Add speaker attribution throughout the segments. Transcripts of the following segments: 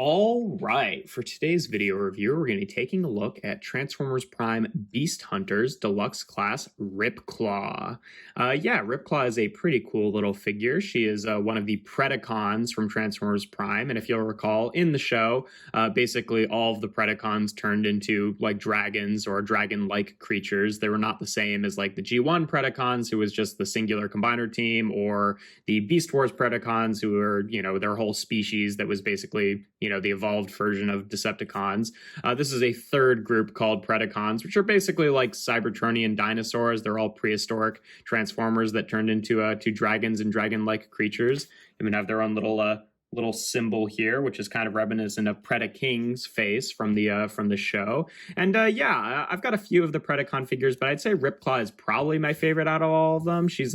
Speaker 1: All right, for today's video review, we're going to be taking a look at Transformers Prime Beast Hunters Deluxe Class Ripclaw. Yeah, Ripclaw is a pretty cool little figure. She is one of the Predacons from Transformers Prime, and if you'll recall, in the show, basically all of the Predacons turned into like dragons or dragon-like creatures. They were not the same as like the G1 Predacons, who was just the singular combiner team, or the Beast Wars Predacons, who were, their whole species that was basically, the evolved version of Decepticons. This is a third group called Predacons, which are basically like Cybertronian dinosaurs. They're all prehistoric Transformers that turned into dragons and dragon-like creatures. They even have their own little symbol here, which is kind of reminiscent of Predaking's face from the show. And yeah, I've got a few of the Predacon figures, but I'd say Ripclaw is probably my favorite out of all of them. She's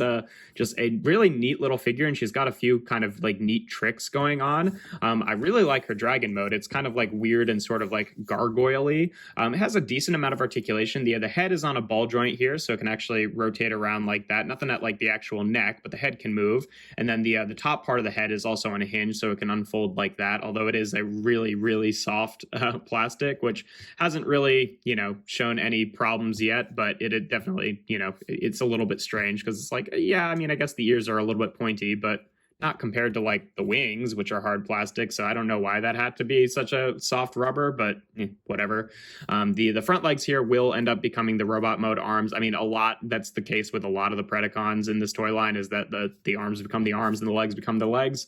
Speaker 1: just a really neat little figure, and she's got a few kind of like neat tricks going on. I really like her dragon mode. It's kind of like weird and sort of like gargoyle-y. It has a decent amount of articulation. The head is on a ball joint here, so it can actually rotate around like that. Nothing at like the actual neck, but the head can move. And then the top part of the head is also on a hinge, so it can unfold like that, although it is a really, really soft plastic, which hasn't really, shown any problems yet, but it definitely, it's a little bit strange because it's like, yeah, I mean, I guess the ears are a little bit pointy, but not compared to like the wings, which are hard plastic. So I don't know why that had to be such a soft rubber, but whatever. The front legs here will end up becoming the robot mode arms. I mean, that's the case with a lot of the Predacons in this toy line, is that the arms become the arms and the legs become the legs.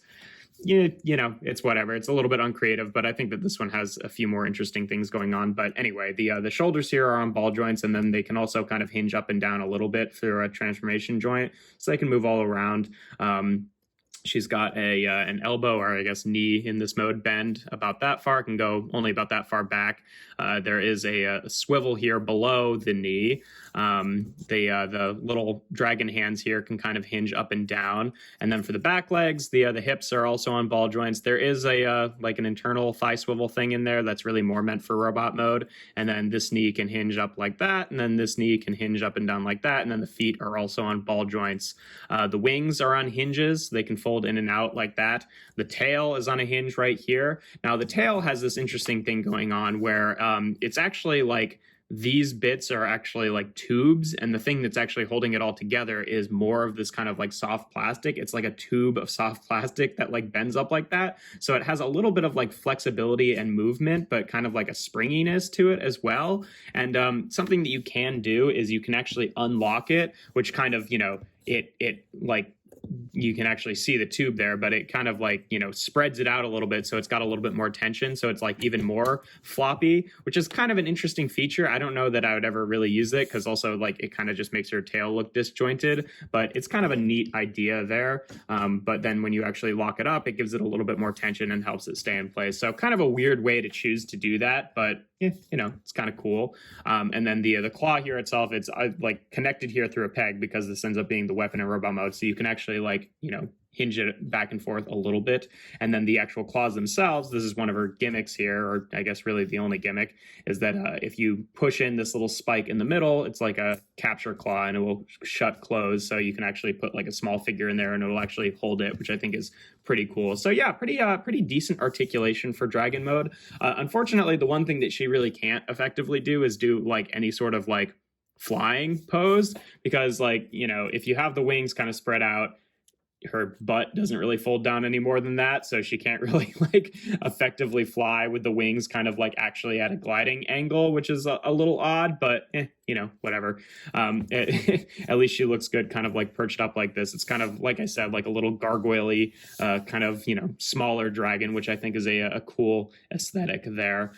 Speaker 1: It's whatever. It's a little bit uncreative, but I think that this one has a few more interesting things going on. But anyway, the shoulders here are on ball joints, and then they can also kind of hinge up and down a little bit through a transformation joint, so they can move all around. She's got an elbow, or I guess knee, in this mode bend about that far. It can go only about that far back. There is a swivel here below the knee. The little dragon hands here can kind of hinge up and down. And then for the back legs, the hips are also on ball joints. There is like an internal thigh swivel thing in there that's really more meant for robot mode. And then this knee can hinge up like that, and then this knee can hinge up and down like that. And then the feet are also on ball joints. The wings are on hinges. They can fold in and out like that. The tail is on a hinge right here. Now the tail has this interesting thing going on where it's actually like these bits are actually like tubes, and the thing that's actually holding it all together is more of this kind of like soft plastic. It's like a tube of soft plastic that like bends up like that. So it has a little bit of like flexibility and movement, but kind of like a springiness to it as well. And something that you can do is you can actually unlock it, which kind of, it like, you can actually see the tube there, but it kind of like, spreads it out a little bit. So it's got a little bit more tension. So it's like even more floppy, which is kind of an interesting feature. I don't know that I would ever really use it, because also like it kind of just makes her tail look disjointed, but it's kind of a neat idea there. But then when you actually lock it up, it gives it a little bit more tension and helps it stay in place. So kind of a weird way to choose to do that, but it's kind of cool. And then the claw here itself, it's like connected here through a peg, because this ends up being the weapon in robot mode. So you can actually like, hinge it back and forth a little bit. And then the actual claws themselves, this is one of her gimmicks here, or I guess really the only gimmick, is that if you push in this little spike in the middle, it's like a capture claw, and it will shut close. So you can actually put like a small figure in there and it'll actually hold it, which I think is pretty cool. So yeah, pretty decent articulation for dragon mode. Unfortunately, the one thing that she really can't effectively do is do like any sort of like flying pose, because like, if you have the wings kind of spread out, her butt doesn't really fold down any more than that, so she can't really like effectively fly with the wings kind of like actually at a gliding angle, which is a little odd, but whatever. At least she looks good kind of like perched up like this. It's kind of, like I said, like a little gargoyle-y kind of smaller dragon, which I think is a cool aesthetic there.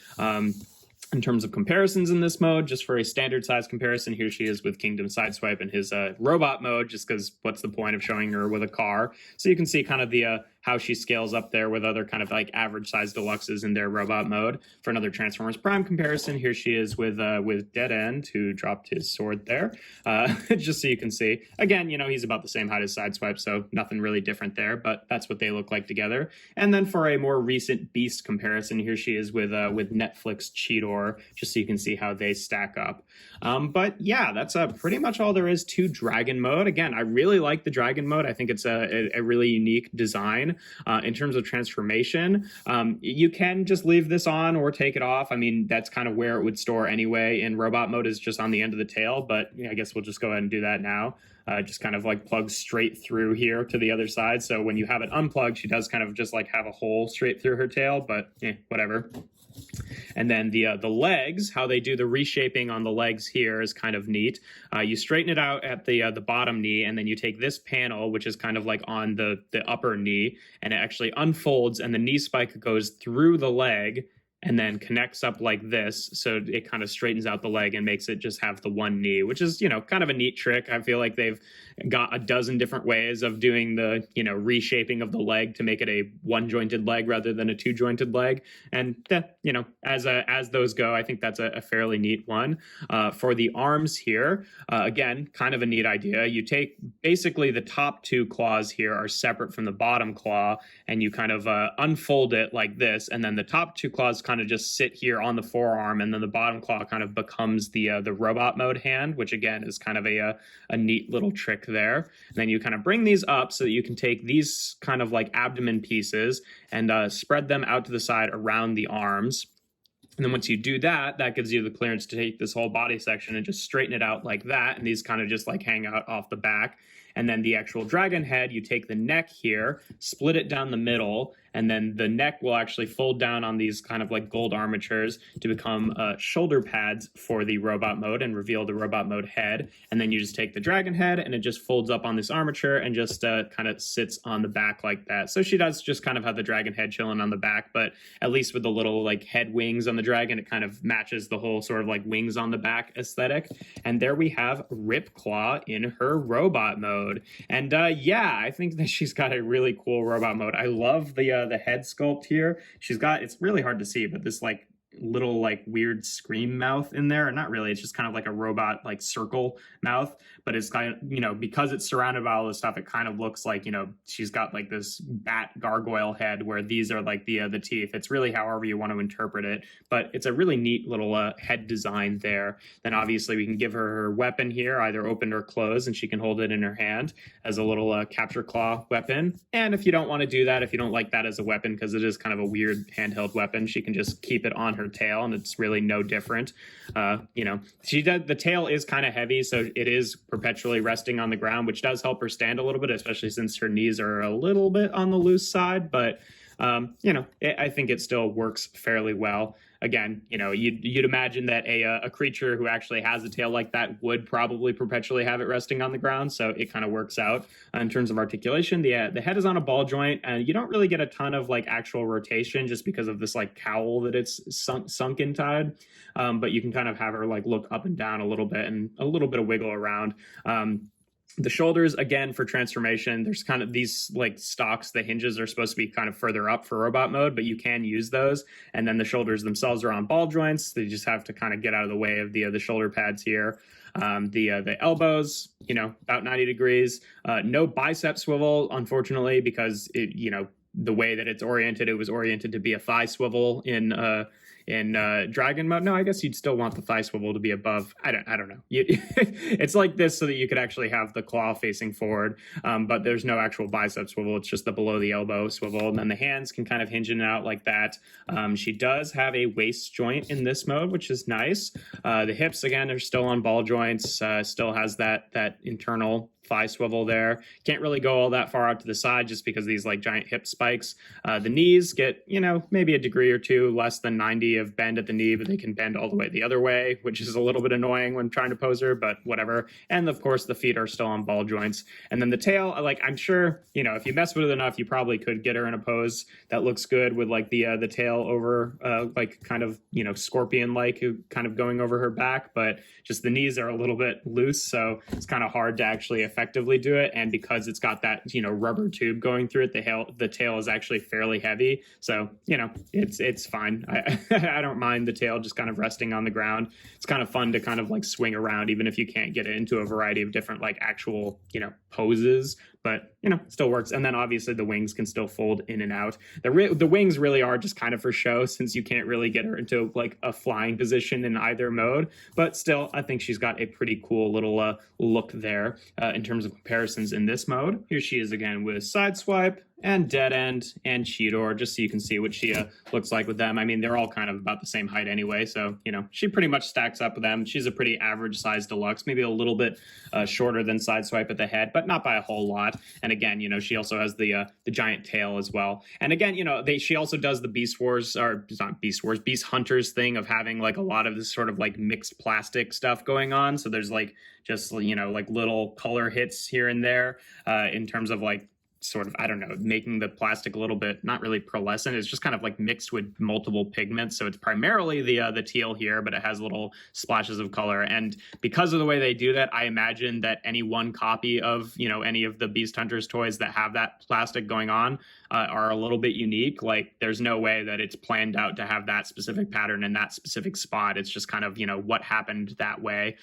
Speaker 1: In terms of comparisons in this mode, just for a standard size comparison, here she is with Kingdom Sideswipe in his robot mode, just because what's the point of showing her with a car? So you can see kind of the how she scales up there with other kind of like average size deluxes in their robot mode. For another Transformers Prime comparison, here she is with Dead End, who dropped his sword there, just so you can see. Again, he's about the same height as Sideswipe, so nothing really different there, but that's what they look like together. And then for a more recent Beast comparison, here she is with Netflix Cheetor, just so you can see how they stack up. But yeah, that's pretty much all there is to Dragon mode. Again, I really like the Dragon mode. I think it's a really unique design. fine. In terms of transformation, you can just leave this on or take it off. I mean, that's kind of where it would store anyway. In robot mode is just on the end of the tail, but I guess we'll just go ahead and do that now. Just kind of like plugs straight through here to the other side. So when you have it unplugged, she does kind of just like have a hole straight through her tail, but whatever. And then the legs, how they do the reshaping on the legs here is kind of neat. You straighten it out at the bottom knee, and then you take this panel, which is kind of like on the upper knee, and it actually unfolds, and the knee spike goes through the leg and then connects up like this. So it kind of straightens out the leg and makes it just have the one knee, which is, kind of a neat trick. I feel like they've got a dozen different ways of doing the, reshaping of the leg to make it a one jointed leg rather than a two jointed leg. And, as those go, I think that's a fairly neat one. For the arms here, again, kind of a neat idea. You take basically the top two claws here are separate from the bottom claw, and you kind of unfold it like this. And then the top two claws kind of just sit here on the forearm, and then the bottom claw kind of becomes the robot mode hand, which again is kind of a neat little trick there. And then you kind of bring these up so that you can take these kind of like abdomen pieces and spread them out to the side around the arms. And then once you do that, that gives you the clearance to take this whole body section and just straighten it out like that. And these kind of just like hang out off the back. And then the actual dragon head, you take the neck here, split it down the middle, and then the neck will actually fold down on these kind of like gold armatures to become shoulder pads for the robot mode and reveal the robot mode head. And then you just take the dragon head and it just folds up on this armature and just kind of sits on the back like that. So she does just kind of have the dragon head chilling on the back, but at least with the little like head wings on the dragon, it kind of matches the whole sort of like wings on the back aesthetic. And there we have Ripclaw in her robot mode. And I think that she's got a really cool robot mode. I love the head sculpt here. She's got, it's really hard to see, but this like little like weird scream mouth in there. Not really, it's just kind of like a robot like circle mouth, but it's kind of, because it's surrounded by all this stuff, it kind of looks like, she's got like this bat gargoyle head where these are like the teeth. It's really however you want to interpret it, but it's a really neat little head design there. Then obviously we can give her her weapon here, either open or closed, and she can hold it in her hand as a little capture claw weapon. And if you don't want to do that, if you don't like that as a weapon, because it is kind of a weird handheld weapon, she can just keep it on her tail and it's really no different. The tail is kind of heavy, so it is perpetually resting on the ground, which does help her stand a little bit, especially since her knees are a little bit on the loose side, but I think it still works fairly well. Again, you'd imagine that a creature who actually has a tail like that would probably perpetually have it resting on the ground, so it kind of works out. In terms of articulation, the head is on a ball joint, and you don't really get a ton of like actual rotation just because of this like cowl that it's sunk inside. But you can kind of have her like look up and down a little bit and a little bit of wiggle around. The shoulders, again, for transformation, there's kind of these like stalks, the hinges are supposed to be kind of further up for robot mode, but you can use those. And then the shoulders themselves are on ball joints. So you just have to kind of get out of the way of the shoulder pads here. The elbows, about 90 degrees. No bicep swivel, unfortunately, because the way that it's oriented, it was oriented to be a thigh swivel in dragon mode. No, I guess you'd still want the thigh swivel to be above. I don't know. It's like this so that you could actually have the claw facing forward, but there's no actual bicep swivel. It's just the below the elbow swivel. And then the hands can kind of hinge in and out like that. She does have a waist joint in this mode, which is nice. The hips, again, are still on ball joints, still has that internal thigh swivel there. Can't really go all that far out to the side just because these like giant hip spikes. The knees get, maybe a degree or two less than 90 of bend at the knee, but they can bend all the way the other way, which is a little bit annoying when trying to pose her, but whatever. And of course the feet are still on ball joints. And then the tail, like I'm sure, if you mess with it enough, you probably could get her in a pose that looks good with like the tail over like kind of, scorpion-like kind of going over her back, but just the knees are a little bit loose. So it's kind of hard to actually effectively do it. And because it's got that, rubber tube going through it, the tail is actually fairly heavy. So, it's fine. I don't mind the tail just kind of resting on the ground. It's kind of fun to kind of like swing around, even if you can't get it into a variety of different like actual, poses. but still works. And then obviously the wings can still fold in and out. The wings really are just kind of for show, since you can't really get her into like a flying position in either mode. But still, I think she's got a pretty cool little look there in terms of comparisons in this mode. Here she is again with Sideswipe and Dead End and Cheetor, just so you can see what she looks like with them. I mean, they're all kind of about the same height anyway, so, she pretty much stacks up with them. She's a pretty average size deluxe, maybe a little bit shorter than Sideswipe at the head, but not by a whole lot. And again, she also has the giant tail as well. And again, she also does the Beast Wars, or not Beast Wars, Beast Hunters thing of having like a lot of this sort of like mixed plastic stuff going on. So there's like just, like little color hits here and there in terms of like sort of, I don't know, making the plastic a little bit, not really pearlescent. It's just kind of like mixed with multiple pigments. So it's primarily the teal here, but it has little splashes of color. And because of the way they do that, I imagine that any one copy of, any of the Beast Hunters toys that have that plastic going on are a little bit unique. Like there's no way that it's planned out to have that specific pattern in that specific spot. It's just kind of, what happened that way.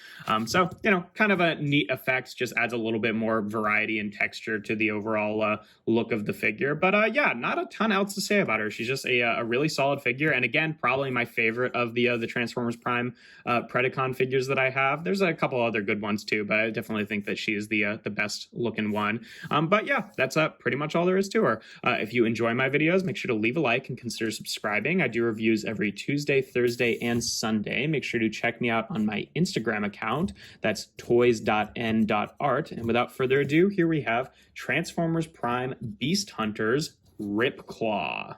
Speaker 1: So, kind of a neat effect, just adds a little bit more variety and texture to the overall look of the figure. But yeah, not a ton else to say about her. She's just a really solid figure. And again, probably my favorite of the Transformers Prime Predacon figures that I have. There's a couple other good ones too, but I definitely think that she is the best looking one. But yeah, that's pretty much all there is to her. If you enjoy my videos, make sure to leave a like and consider subscribing. I do reviews every Tuesday, Thursday, and Sunday. Make sure to check me out on my Instagram account. That's toys.n.art. And without further ado, here we have Transformers Prime Beast Hunters Ripclaw.